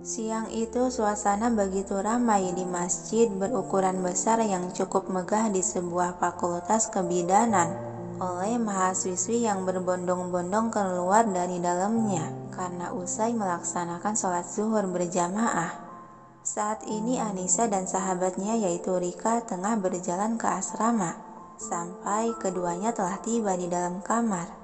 Siang itu suasana begitu ramai di masjid berukuran besar yang cukup megah di sebuah fakultas kebidanan oleh mahasiswi yang berbondong-bondong keluar dari dalamnya karena usai melaksanakan sholat zuhur berjamaah. Saat ini Anissa dan sahabatnya yaitu Rika tengah berjalan ke asrama sampai keduanya telah tiba di dalam kamar.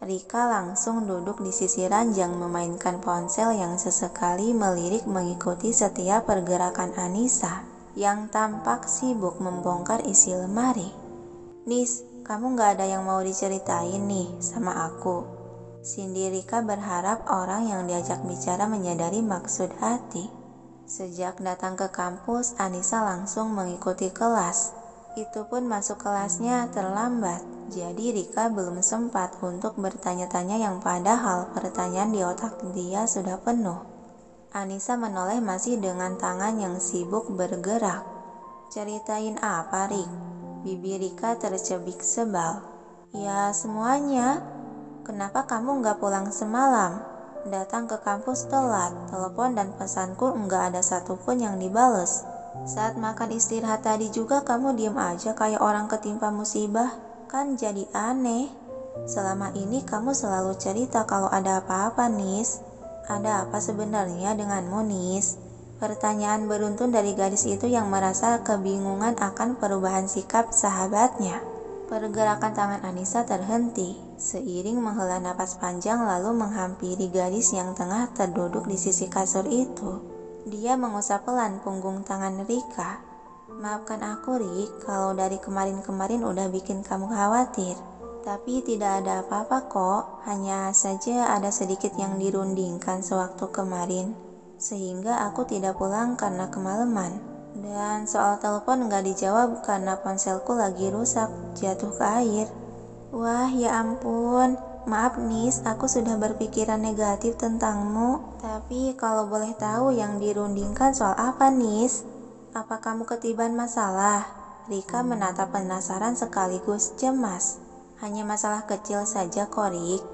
Rika langsung duduk di sisi ranjang memainkan ponsel yang sesekali melirik mengikuti setiap pergerakan Anissa yang tampak sibuk membongkar isi lemari. "Nis, kamu gak ada yang mau diceritain nih sama aku?" Sindi Rika berharap orang yang diajak bicara menyadari maksud hati. Sejak datang ke kampus, Anissa langsung mengikuti kelas. Itu pun masuk kelasnya terlambat, jadi Rika belum sempat untuk bertanya-tanya yang padahal pertanyaan di otak dia sudah penuh. Anissa menoleh masih dengan tangan yang sibuk bergerak. "Ceritain apa, Rik?" Bibir Rika tercebik sebal. "Ya semuanya. Kenapa kamu gak pulang semalam? Datang ke kampus telat, telepon dan pesanku gak ada satupun yang dibales. Saat makan istirahat tadi juga kamu diem aja kayak orang ketimpa musibah. Kan jadi aneh. Selama ini kamu selalu cerita kalau ada apa-apa, Nis. Ada apa sebenarnya denganmu, Nis?" Pertanyaan beruntun dari gadis itu yang merasa kebingungan akan perubahan sikap sahabatnya. Pergerakan tangan Anissa terhenti, seiring menghela napas panjang lalu menghampiri gadis yang tengah terduduk di sisi kasur itu. Dia mengusap pelan punggung tangan Rika. "Maafkan aku, Rik, kalau dari kemarin-kemarin udah bikin kamu khawatir. Tapi tidak ada apa-apa kok, hanya saja ada sedikit yang dirundingkan sewaktu kemarin. Sehingga aku tidak pulang karena kemalaman. Dan soal telepon gak dijawab karena ponselku lagi rusak, jatuh ke air." "Wah, ya ampun. Maaf Nis, aku sudah berpikiran negatif tentangmu. Tapi kalau boleh tahu yang dirundingkan soal apa, Nis? Apa kamu ketiban masalah?" Rika menatap penasaran sekaligus cemas. "Hanya masalah kecil saja kok, Rik.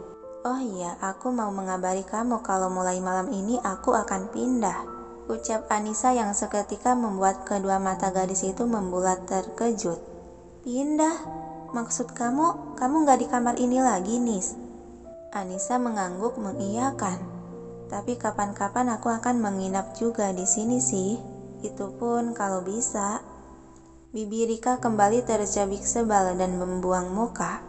Oh iya, aku mau mengabari kamu kalau mulai malam ini aku akan pindah," ucap Anissa yang seketika membuat kedua mata gadis itu membulat terkejut. "Pindah? Maksud kamu gak di kamar ini lagi, Nis?" Anissa mengangguk mengiyakan. "Tapi kapan-kapan aku akan menginap juga di sini sih. Itu pun kalau bisa." Bibir Rika kembali tercabik sebal dan membuang muka.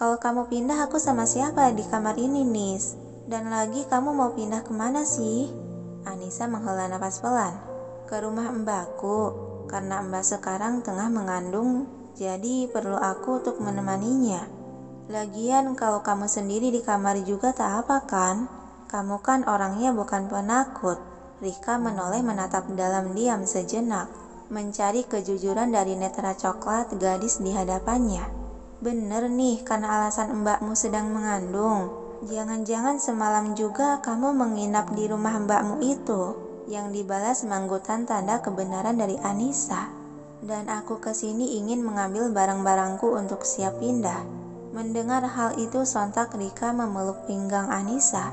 "Kalau kamu pindah aku sama siapa di kamar ini, Nis? Dan lagi kamu mau pindah kemana sih?" Anissa menghela nafas pelan. "Ke rumah mbakku, karena mbak sekarang tengah mengandung. Jadi perlu aku untuk menemaninya. Lagian kalau kamu sendiri di kamar juga tak apa kan? Kamu kan orangnya bukan penakut." Rika menoleh menatap dalam diam sejenak, mencari kejujuran dari netra coklat gadis di hadapannya. "Bener nih, karena alasan mbakmu sedang mengandung. Jangan-jangan semalam juga kamu menginap di rumah mbakmu itu?" Yang dibalas manggutan tanda kebenaran dari Anissa. "Dan aku kesini ingin mengambil barang-barangku untuk siap pindah." Mendengar hal itu sontak Rika memeluk pinggang Anissa.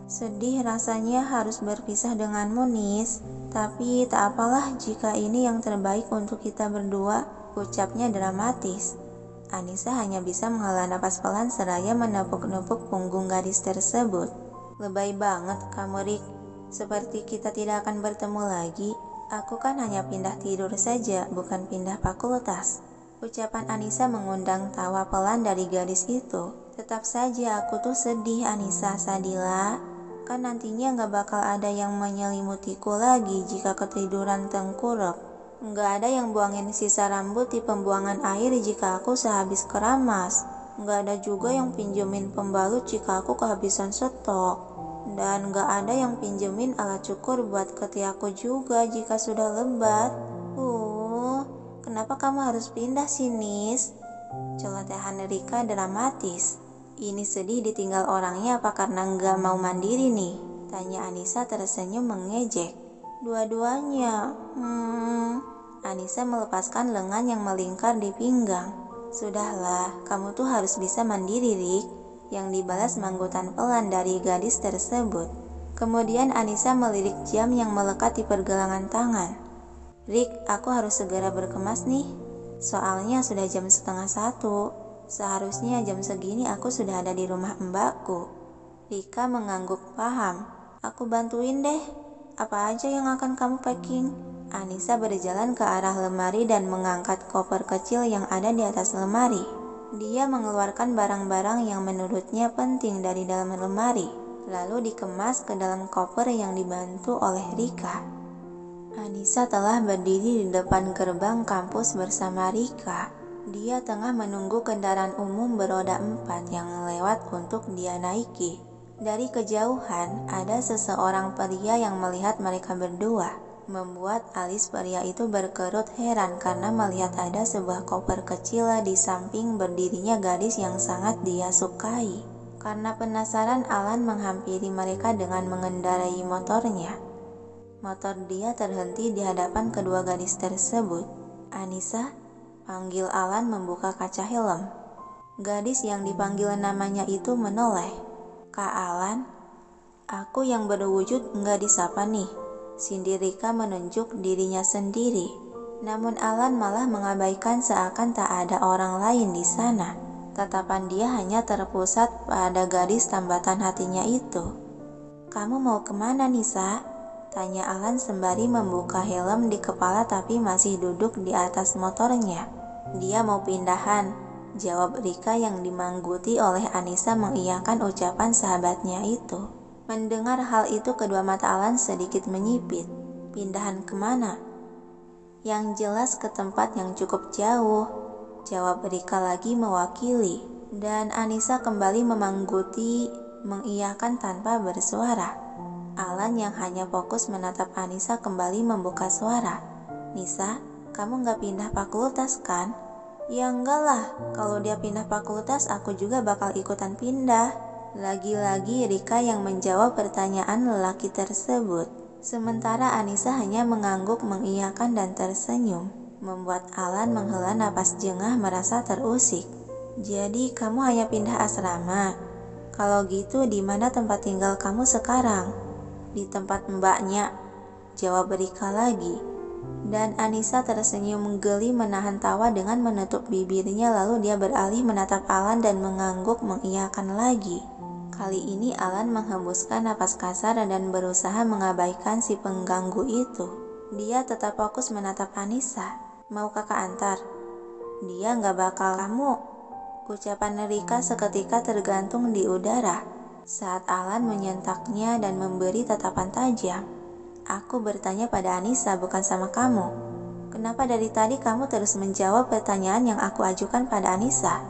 "Sedih rasanya harus berpisah denganmu, Nis. Tapi tak apalah jika ini yang terbaik untuk kita berdua," ucapnya dramatis. Anissa hanya bisa menghela napas pelan seraya menepuk-nepuk punggung gadis tersebut. "Lebay banget kamu, Rik. Seperti kita tidak akan bertemu lagi. Aku kan hanya pindah tidur saja, bukan pindah fakultas." Ucapan Anissa mengundang tawa pelan dari gadis itu. "Tetap saja aku tuh sedih, Anissa Sadila. Kan nantinya gak bakal ada yang menyelimutiku lagi jika ketiduran tengkurap. Gak ada yang buangin sisa rambut di pembuangan air jika aku sehabis keramas. Gak ada juga yang pinjemin pembalut jika aku kehabisan stok. Dan gak ada yang pinjemin alat cukur buat ketiakku juga jika sudah lebat. Kenapa kamu harus pindah sih, Nis?" Celotehan Rika dramatis. "Ini sedih ditinggal orangnya apa karena gak mau mandiri nih?" tanya Anissa tersenyum mengejek. "Dua-duanya." Anissa melepaskan lengan yang melingkar di pinggang. "Sudahlah, kamu tuh harus bisa mandiri, Rik." Yang dibalas manggutan pelan dari gadis tersebut. Kemudian Anissa melirik jam yang melekat di pergelangan tangan. Rik, aku harus segera berkemas nih. Soalnya sudah jam 12:30. Seharusnya jam segini aku sudah ada di rumah mbakku. Rika mengangguk paham. Aku bantuin deh. Apa aja yang akan kamu packing? Anissa berjalan ke arah lemari dan mengangkat koper kecil yang ada di atas lemari. Dia mengeluarkan barang-barang yang menurutnya penting dari dalam lemari, lalu dikemas ke dalam koper yang dibantu oleh Rika. Anissa telah berdiri di depan gerbang kampus bersama Rika. Dia tengah menunggu kendaraan umum beroda 4 yang lewat untuk dia naiki. Dari kejauhan, ada seseorang pria yang melihat mereka berdua, membuat alis pria itu berkerut heran karena melihat ada sebuah koper kecil di samping berdirinya gadis yang sangat dia sukai. Karena penasaran, Alan menghampiri mereka dengan mengendarai motornya. Motor dia terhenti di hadapan kedua gadis tersebut. Anissa, panggil Alan membuka kaca helm. Gadis yang dipanggil namanya itu menoleh. Kak Alan, aku yang berwujud nggak disapa nih. Sindir Rika menunjuk dirinya sendiri. Namun Alan malah mengabaikan seakan tak ada orang lain di sana. Tatapan dia hanya terpusat pada gadis tambatan hatinya itu. Kamu mau kemana, Nisa? Tanya Alan sembari membuka helm di kepala tapi masih duduk di atas motornya. Dia mau pindahan, jawab Rika yang dimangguti oleh Anissa mengiyakan ucapan sahabatnya itu. Mendengar hal itu kedua mata Alan sedikit menyipit. Pindahan kemana? Yang jelas ke tempat yang cukup jauh, jawab Rika lagi mewakili. Dan Anissa kembali memangguti mengiyakan tanpa bersuara. Alan yang hanya fokus menatap Anissa kembali membuka suara. Nisa, kamu gak pindah fakultas kan? Ya enggak lah, kalau dia pindah fakultas aku juga bakal ikutan pindah. Lagi-lagi Rika yang menjawab pertanyaan lelaki tersebut. Sementara Anissa hanya mengangguk mengiyakan dan tersenyum, membuat Alan menghela napas jengah merasa terusik. Jadi kamu hanya pindah asrama? Kalau gitu di mana tempat tinggal kamu sekarang? Di tempat mbaknya, jawab Rika lagi. Dan Anissa tersenyum geli menahan tawa dengan menutup bibirnya, lalu dia beralih menatap Alan dan mengangguk mengiyakan lagi. Kali ini Alan menghembuskan napas kasar dan berusaha mengabaikan si pengganggu itu. Dia tetap fokus menatap Anissa. Mau kakak antar? Dia gak bakal kamu. Ucapan Rika seketika tergantung di udara saat Alan menyentaknya dan memberi tatapan tajam. Aku bertanya pada Anissa, bukan sama kamu. Kenapa dari tadi kamu terus menjawab pertanyaan yang aku ajukan pada Anissa?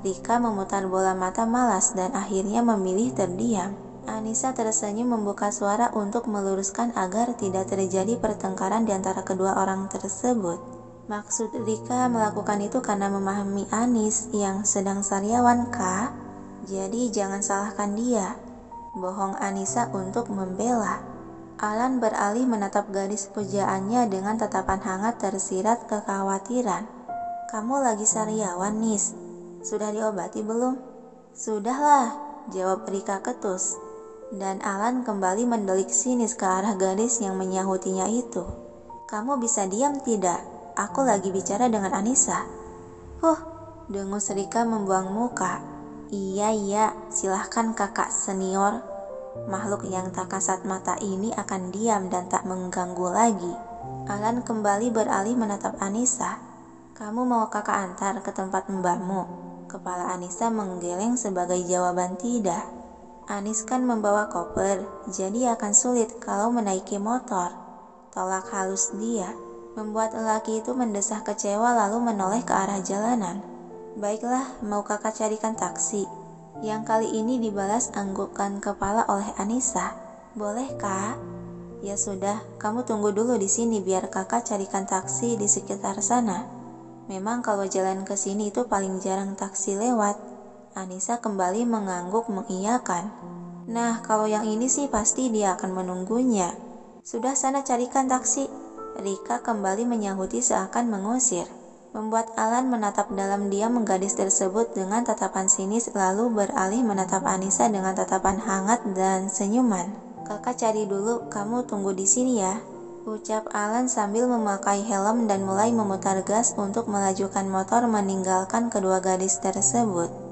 Rika memutar bola mata malas dan akhirnya memilih terdiam. Anissa tersenyum membuka suara untuk meluruskan agar tidak terjadi pertengkaran di antara kedua orang tersebut. Maksud Rika melakukan itu karena memahami Anis yang sedang sariawan, Kak. Jadi jangan salahkan dia. Bohong Anissa untuk membela. Alan beralih menatap gadis pujaannya dengan tatapan hangat tersirat kekhawatiran. Kamu lagi sariawan, Nis? Sudah diobati belum? Sudahlah, jawab Rika ketus. Dan Alan kembali mendelik sinis ke arah gadis yang menyahutinya itu. Kamu bisa diam tidak? Aku lagi bicara dengan Anissa. Dengus Rika membuang muka. Iya, silahkan kakak senior. Makhluk yang tak kasat mata ini akan diam dan tak mengganggu lagi. Alan kembali beralih menatap Anissa. Kamu mau kakak antar ke tempat mbakmu? Kepala Anissa menggeleng sebagai jawaban tidak. Anis kan membawa koper, jadi akan sulit kalau menaiki motor. Tolak halus dia, membuat lelaki itu mendesah kecewa lalu menoleh ke arah jalanan. Baiklah, mau kakak carikan taksi? Yang kali ini dibalas anggukan kepala oleh Anissa. Boleh, Kak? Ya sudah, kamu tunggu dulu di sini biar kakak carikan taksi di sekitar sana. Memang kalau jalan ke sini itu paling jarang taksi lewat. Anissa kembali mengangguk mengiyakan. Nah, kalau yang ini sih pasti dia akan menunggunya. Sudah, sana carikan taksi. Rika kembali menyahuti seakan mengusir, membuat Alan menatap dalam diam gadis tersebut dengan tatapan sinis lalu beralih menatap Anissa dengan tatapan hangat dan senyuman. Kakak cari dulu, kamu tunggu di sini ya, ucap Alan sambil memakai helm dan mulai memutar gas untuk melajukan motor meninggalkan kedua gadis tersebut.